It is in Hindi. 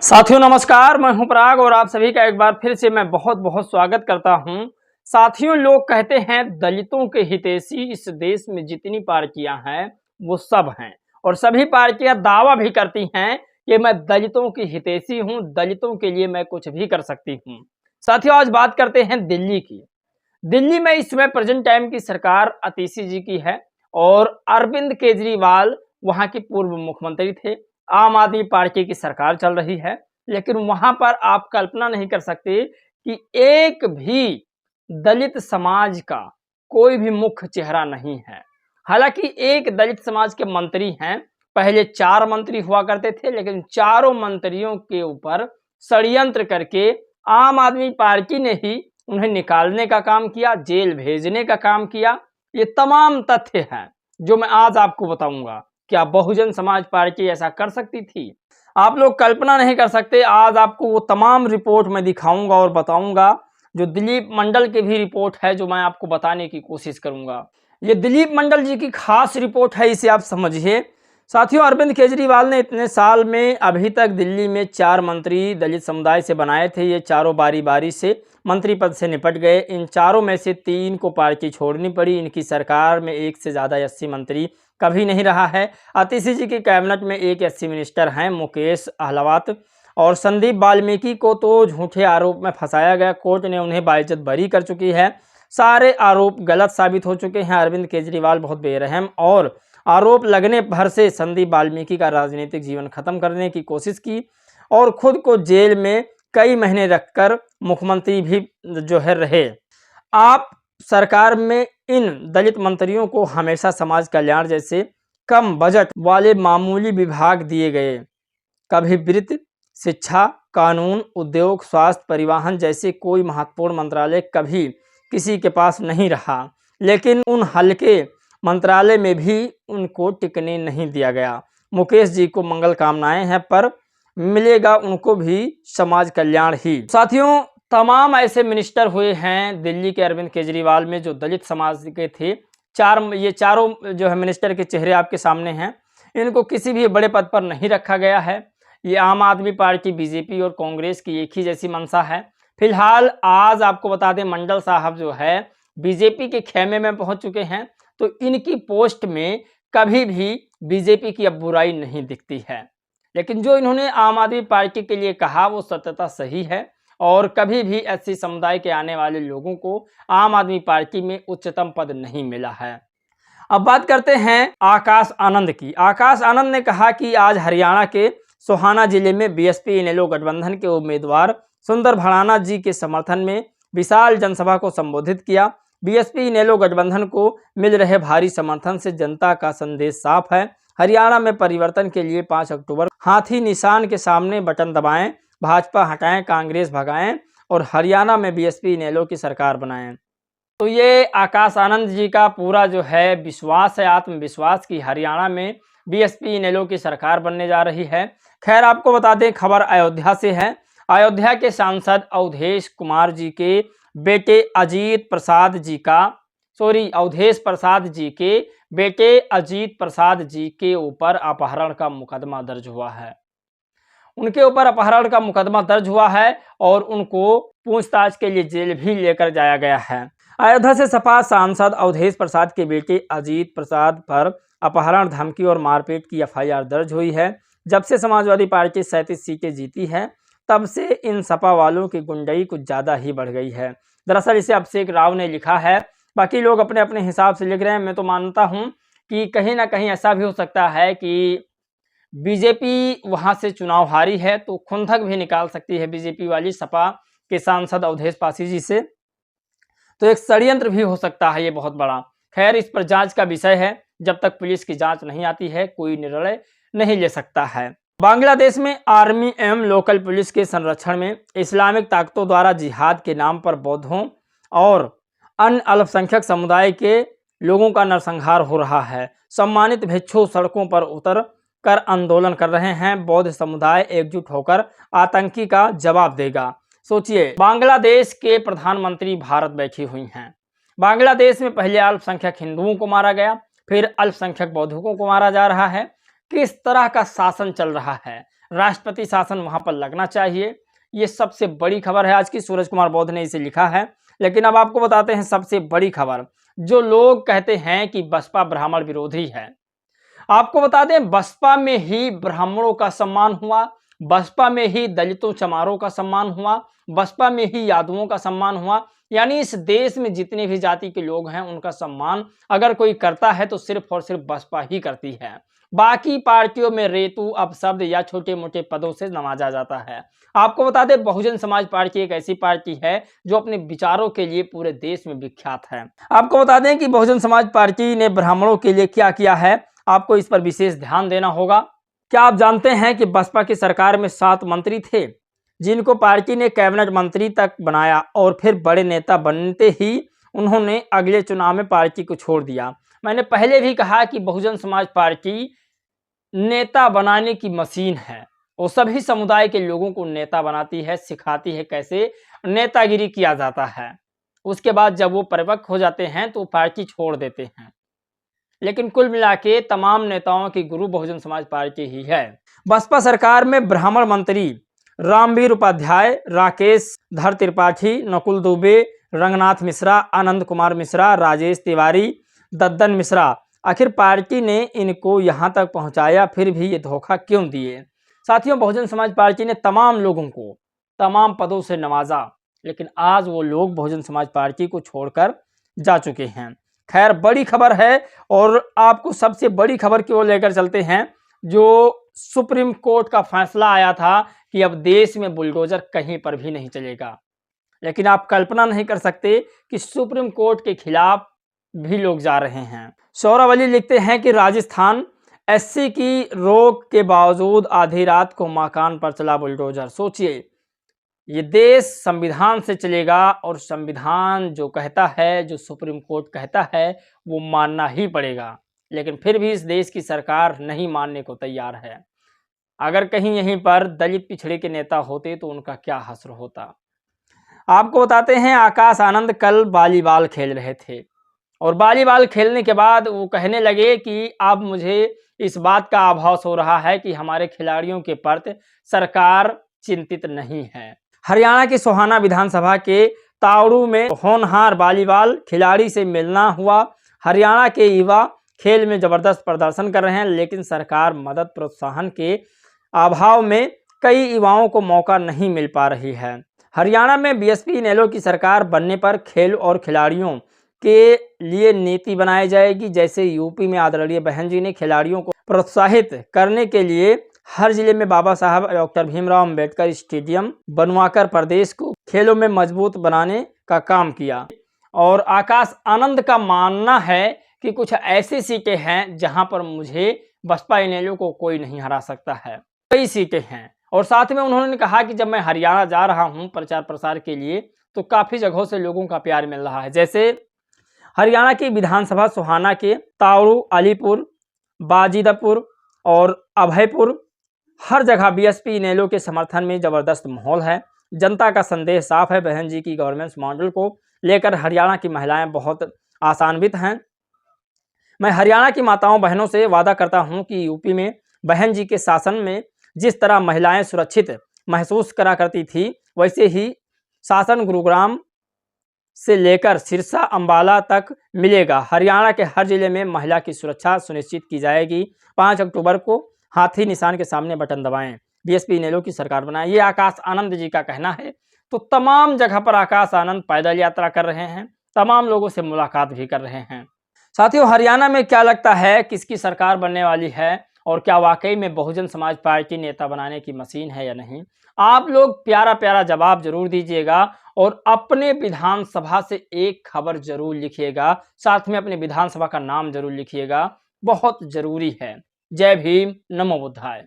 साथियों नमस्कार, मैं हूं पराग और आप सभी का एक बार फिर से मैं बहुत बहुत स्वागत करता हूं। साथियों, लोग कहते हैं दलितों के हितैषी इस देश में जितनी पार्टियां हैं वो सब हैं और सभी पार्टियां दावा भी करती हैं कि मैं दलितों की हितैषी हूं, दलितों के लिए मैं कुछ भी कर सकती हूं। साथियों, आज बात करते हैं दिल्ली की। दिल्ली में इस समय प्रेजेंट टाइम की सरकार आतिशी जी की है और अरविंद केजरीवाल वहां के पूर्व मुख्यमंत्री थे। आम आदमी पार्टी की सरकार चल रही है, लेकिन वहां पर आप कल्पना नहीं कर सकते कि एक भी दलित समाज का कोई भी मुख्य चेहरा नहीं है। हालांकि एक दलित समाज के मंत्री हैं, पहले 4 मंत्री हुआ करते थे, लेकिन चारों मंत्रियों के ऊपर षड्यंत्र करके आम आदमी पार्टी ने ही उन्हें निकालने का काम किया, जेल भेजने का काम किया। ये तमाम तथ्य हैं जो मैं आज आपको बताऊंगा। क्या बहुजन समाज पार्टी ऐसा कर सकती थी? आप लोग कल्पना नहीं कर सकते। आज आपको वो तमाम रिपोर्ट मैं दिखाऊंगा और बताऊंगा, जो दिलीप मंडल की भी रिपोर्ट है, जो मैं आपको बताने की कोशिश करूंगा। ये दिलीप मंडल जी की खास रिपोर्ट है, इसे आप समझिए। साथियों, अरविंद केजरीवाल ने इतने साल में अभी तक दिल्ली में 4 मंत्री दलित समुदाय से बनाए थे। ये चारों बारी बारी से मंत्री पद से निपट गए। इन चारों में से 3 को पार्टी छोड़नी पड़ी। इनकी सरकार में 1 से ज़्यादा एससी मंत्री कभी नहीं रहा है। आतिशी जी की कैबिनेट में 1 एससी मिनिस्टर हैं, मुकेश अहलावत, और संदीप वाल्मीकि को तो झूठे आरोप में फंसाया गया। कोर्ट ने उन्हें बाइज्जत बरी कर चुकी है। सारे आरोप गलत साबित हो चुके हैं। अरविंद केजरीवाल बहुत बेरहम और आरोप लगने भर से संदीप वाल्मीकि का राजनीतिक जीवन खत्म करने की कोशिश की और खुद को जेल में कई महीने रखकर मुख्यमंत्री भी जो है रहे। आप सरकार में इन दलित मंत्रियों को हमेशा समाज कल्याण जैसे कम बजट वाले मामूली विभाग दिए गए। कभी वित्त, शिक्षा, कानून, उद्योग, स्वास्थ्य, परिवहन जैसे कोई महत्वपूर्ण मंत्रालय कभी किसी के पास नहीं रहा। लेकिन उन हल्के मंत्रालय में भी उनको टिकने नहीं दिया गया। मुकेश जी को मंगल कामनाएं हैं, पर मिलेगा उनको भी समाज कल्याण ही। साथियों, तमाम ऐसे मिनिस्टर हुए हैं दिल्ली के अरविंद केजरीवाल में जो दलित समाज के थे। ये चारों जो है मिनिस्टर के चेहरे आपके सामने हैं। इनको किसी भी बड़े पद पर नहीं रखा गया है। ये आम आदमी पार्टी, बीजेपी और कांग्रेस की एक ही जैसी मंशा है। फिलहाल आज आपको बता दें, मंडल साहब जो है बीजेपी के खेमे में पहुंच चुके हैं, तो इनकी पोस्ट में कभी भी बीजेपी की अब बुराई नहीं दिखती है। लेकिन जो इन्होंने आम आदमी पार्टी के लिए कहा वो सत्यता सही है और कभी भी एससी समुदाय के आने वाले लोगों को आम आदमी पार्टी में उच्चतम पद नहीं मिला है। अब बात करते हैं आकाश आनंद की। आकाश आनंद ने कहा कि आज हरियाणा के सोहाना जिले में बीएसपी इनेलो गठबंधन के उम्मीदवार सुंदर भड़ाना जी के समर्थन में विशाल जनसभा को संबोधित किया। बीएसपी इनेलो गठबंधन को मिल रहे भारी समर्थन से जनता का संदेश साफ है। हरियाणा में परिवर्तन के लिए 5 अक्टूबर हाथी निशान के सामने बटन दबाएं, भाजपा हटाएं, कांग्रेस भगाएं और हरियाणा में बीएसपी इनेलो की सरकार बनाएं। तो ये आकाश आनंद जी का पूरा जो है विश्वास है, आत्मविश्वास की हरियाणा में बीएसपी इनेलो की सरकार बनने जा रही है। खैर, आपको बता दें, खबर अयोध्या से है। अयोध्या के सांसद अवधेश कुमार जी के बेटे अजीत प्रसाद जी के ऊपर अपहरण का मुकदमा दर्ज हुआ है। उनके ऊपर अपहरण का मुकदमा दर्ज हुआ है और उनको पूछताछ के लिए जेल भी लेकर जाया गया है। अयोध्या से सपा सांसद अवधेश प्रसाद के बेटे अजीत प्रसाद पर अपहरण, धमकी और मारपीट की एफआईआर दर्ज हुई है। जब से समाजवादी पार्टी 37 सीटें जीती है, तब से इन सपा वालों की गुंडई कुछ ज़्यादा ही बढ़ गई है। दरअसल इसे अभिषेक राव ने लिखा है, बाकी लोग अपने अपने हिसाब से लिख रहे हैं। मैं तो मानता हूं कि कहीं ना कहीं ऐसा भी हो सकता है कि बीजेपी वहां से चुनाव हारी है तो खुंदक भी निकाल सकती है बीजेपी वाली सपा के सांसद अवधेश पासी जी से। तो एक षड्यंत्र भी हो सकता है ये बहुत बड़ा। खैर, इस पर जांच का विषय है। जब तक पुलिस की जांच नहीं आती है, कोई निर्णय नहीं ले सकता है। बांग्लादेश में आर्मी एवं लोकल पुलिस के संरक्षण में इस्लामिक ताकतों द्वारा जिहाद के नाम पर बौद्धों और अन्य अल्पसंख्यक समुदाय के लोगों का नरसंहार हो रहा है। सम्मानित भिक्षु सड़कों पर उतर कर आंदोलन कर रहे हैं। बौद्ध समुदाय एकजुट होकर आतंकी का जवाब देगा। सोचिए, बांग्लादेश के प्रधानमंत्री भारत बैठी हुई हैं। बांग्लादेश में पहले अल्पसंख्यक हिंदुओं को मारा गया, फिर अल्पसंख्यक बौद्धों को मारा जा रहा है। किस तरह का शासन चल रहा है? राष्ट्रपति शासन वहां पर लगना चाहिए। ये सबसे बड़ी खबर है आज की, सूरज कुमार बौद्ध ने इसे लिखा है। लेकिन अब आपको बताते हैं सबसे बड़ी खबर, जो लोग कहते हैं कि बसपा ब्राह्मण विरोधी है। आपको बता दें, बसपा में ही ब्राह्मणों का सम्मान हुआ, बसपा में ही दलितों चमारों का सम्मान हुआ, बसपा में ही यादवों का सम्मान हुआ। यानी इस देश में जितने भी जाति के लोग हैं उनका सम्मान अगर कोई करता है तो सिर्फ और सिर्फ बसपा ही करती है। बाकी पार्टियों में रेतु अपशब्द या छोटे मोटे पदों से नवाजा जाता है। आपको बता दें, बहुजन समाज पार्टी एक ऐसी पार्टी है जो अपने विचारों के लिए पूरे देश में विख्यात है। आपको बता दें कि बहुजन समाज पार्टी ने ब्राह्मणों के लिए क्या किया है, आपको इस पर विशेष ध्यान देना होगा। क्या आप जानते हैं कि बसपा की सरकार में 7 मंत्री थे जिनको पार्टी ने कैबिनेट मंत्री तक बनाया और फिर बड़े नेता बनते ही उन्होंने अगले चुनाव में पार्टी को छोड़ दिया। मैंने पहले भी कहा कि बहुजन समाज पार्टी नेता बनाने की मशीन है। वो सभी समुदाय के लोगों को नेता बनाती है, सिखाती है कैसे नेतागिरी किया जाता है। उसके बाद जब वो परिपक्व हो जाते हैं तो पार्टी छोड़ देते हैं। लेकिन कुल मिला के तमाम नेताओं की गुरु बहुजन समाज पार्टी ही है। बसपा सरकार में ब्राह्मण मंत्री रामवीर उपाध्याय, राकेश धर त्रिपाठी, नकुल दुबे, रंगनाथ मिश्रा, आनंद कुमार मिश्रा, राजेश तिवारी, दद्दन मिश्रा, आखिर पार्टी ने इनको यहां तक पहुंचाया, फिर भी ये धोखा क्यों दिए। साथियों, बहुजन समाज पार्टी ने तमाम लोगों को तमाम पदों से नवाजा, लेकिन आज वो लोग बहुजन समाज पार्टी को छोड़कर जा चुके हैं। खैर, बड़ी खबर है और आपको सबसे बड़ी खबर की ओर लेकर चलते हैं। जो सुप्रीम कोर्ट का फैसला आया था कि अब देश में बुलडोजर कहीं पर भी नहीं चलेगा, लेकिन आप कल्पना नहीं कर सकते कि सुप्रीम कोर्ट के खिलाफ भी लोग जा रहे हैं। सौरभ अली लिखते हैं कि राजस्थान एससी की रोक के बावजूद आधी रात को मकान पर चला बुलडोजर। सोचिए, ये देश संविधान से चलेगा और संविधान जो कहता है, जो सुप्रीम कोर्ट कहता है, वो मानना ही पड़ेगा। लेकिन फिर भी इस देश की सरकार नहीं मानने को तैयार है। अगर कहीं यहीं पर दलित पिछड़े के नेता होते तो उनका क्या हश्र होता। आपको बताते हैं, आकाश आनंद कल वॉलीबॉल खेल रहे थे और वॉलीबॉल खेलने के बाद वो कहने लगे कि अब मुझे इस बात का आभास हो रहा है कि हमारे खिलाड़ियों के प्रति सरकार चिंतित नहीं है। हरियाणा की सोहाना विधानसभा के तावड़ू में होनहार वॉलीबॉल खिलाड़ी से मिलना हुआ। हरियाणा के युवा खेल में जबरदस्त प्रदर्शन कर रहे हैं, लेकिन सरकार मदद प्रोत्साहन के अभाव में कई युवाओं को मौका नहीं मिल पा रही है। हरियाणा में बीएसपी इनेलो की सरकार बनने पर खेल और खिलाड़ियों के लिए नीति बनाई जाएगी। जैसे यूपी में आदरणीय बहन जी ने खिलाड़ियों को प्रोत्साहित करने के लिए हर जिले में बाबा साहब डॉक्टर भीमराव अंबेडकर स्टेडियम बनवाकर प्रदेश को खेलों में मजबूत बनाने का काम किया। और आकाश आनंद का मानना है कि कुछ ऐसी सीटें हैं जहां पर मुझे बसपा इनेलो को कोई नहीं हरा सकता है। कई सीटें हैं और साथ में उन्होंने कहा कि जब मैं हरियाणा जा रहा हूं प्रचार प्रसार के लिए तो काफी जगहों से लोगों का प्यार मिल रहा है। जैसे हरियाणा की विधानसभा सोहाना के तावड़ू, अलीपुर, बाजिदपुर और अभयपुर, हर जगह बीएसपी इनेलो के समर्थन में जबरदस्त माहौल है। जनता का संदेश साफ है, बहन जी की गवर्नेंस मॉडल को लेकर हरियाणा की महिलाएं बहुत आशान्वित हैं। मैं हरियाणा की माताओं बहनों से वादा करता हूं कि यूपी में बहन जी के शासन में जिस तरह महिलाएं सुरक्षित महसूस करा करती थी, वैसे ही शासन गुरुग्राम से लेकर सिरसा अंबाला तक मिलेगा। हरियाणा के हर जिले में महिला की सुरक्षा सुनिश्चित की जाएगी। 5 अक्टूबर को हाथी निशान के सामने बटन दबाएं, बीएसपी इनेलो की सरकार बनाएं, ये आकाश आनंद जी का कहना है। तो तमाम जगह पर आकाश आनंद पैदल यात्रा कर रहे हैं, तमाम लोगों से मुलाकात भी कर रहे हैं। साथियों, हरियाणा में क्या लगता है किसकी सरकार बनने वाली है और क्या वाकई में बहुजन समाज पार्टी नेता बनाने की मशीन है या नहीं? आप लोग प्यारा प्यारा जवाब जरूर दीजिएगा और अपने विधानसभा से एक खबर जरूर लिखिएगा, साथ में अपने विधानसभा का नाम जरूर लिखिएगा, बहुत जरूरी है। जय भीम, नमो बुद्धाय।